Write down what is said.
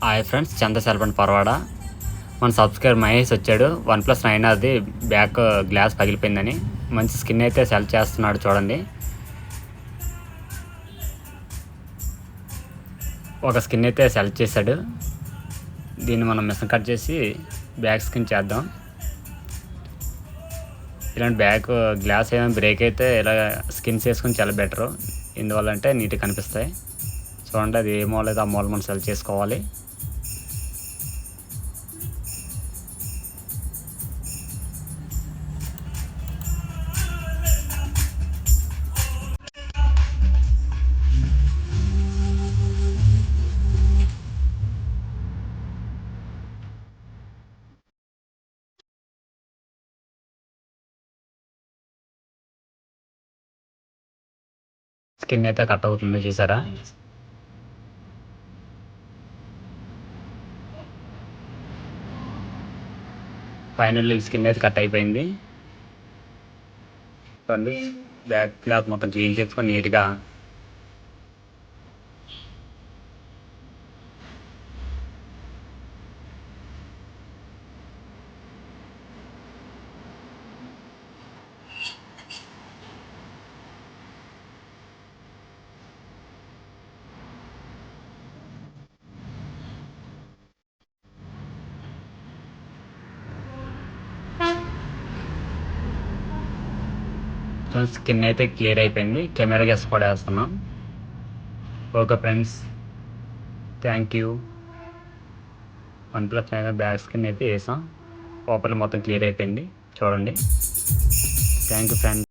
Hi friends, చంద సెల్వన్ పరవాడ. మన subscriber Mahesh వచ్చాడు. OnePlus 9 అది బ్యాక్ గ్లాస్ పగిలిపోయిందని మంచి స్కిన్ అయితే సెల్ చేస్తున్నాడు. చూడండి, ఒక స్కిన్ అయితే సెలెక్ట్ చేశాడు. దీన్ని మనం మిషన్ కట్ చేసి బ్యాక్ స్కిన్ చేద్దాం. ఇలాంటి బ్యాక్ గ్లాస్ ఏమైనా బ్రేక్ అయితే ఇలా స్కిన్స్ వేసుకుని చాలా బెటరు. ఎందువల్ల అంటే నీట్గా కనిపిస్తాయి. చూడండి, అది ఏ మూల అయితే ఆ మూల మనం సెలెక్ట్ చేసుకోవాలి. స్కిన్ అయితే కట్ అవుతుంది, చూసారా? ఫైనల్లీ స్కిన్ అయితే కట్ అయిపోయింది. చూడండి, బ్యాక్ క్లాత్ మొత్తం క్లీన్ చేసుకొని నీట్గా స్కిన్ అయితే క్లియర్ అయిపోయింది. కెమెరా గెస్ పడేస్తున్నాం. Okay friends, thank you. OnePlus 9 back skin అయితే వేసాం. లోపల మొత్తం క్లియర్ అయిపోయింది. చూడండి, థ్యాంక్ యూ ఫ్రెండ్స్.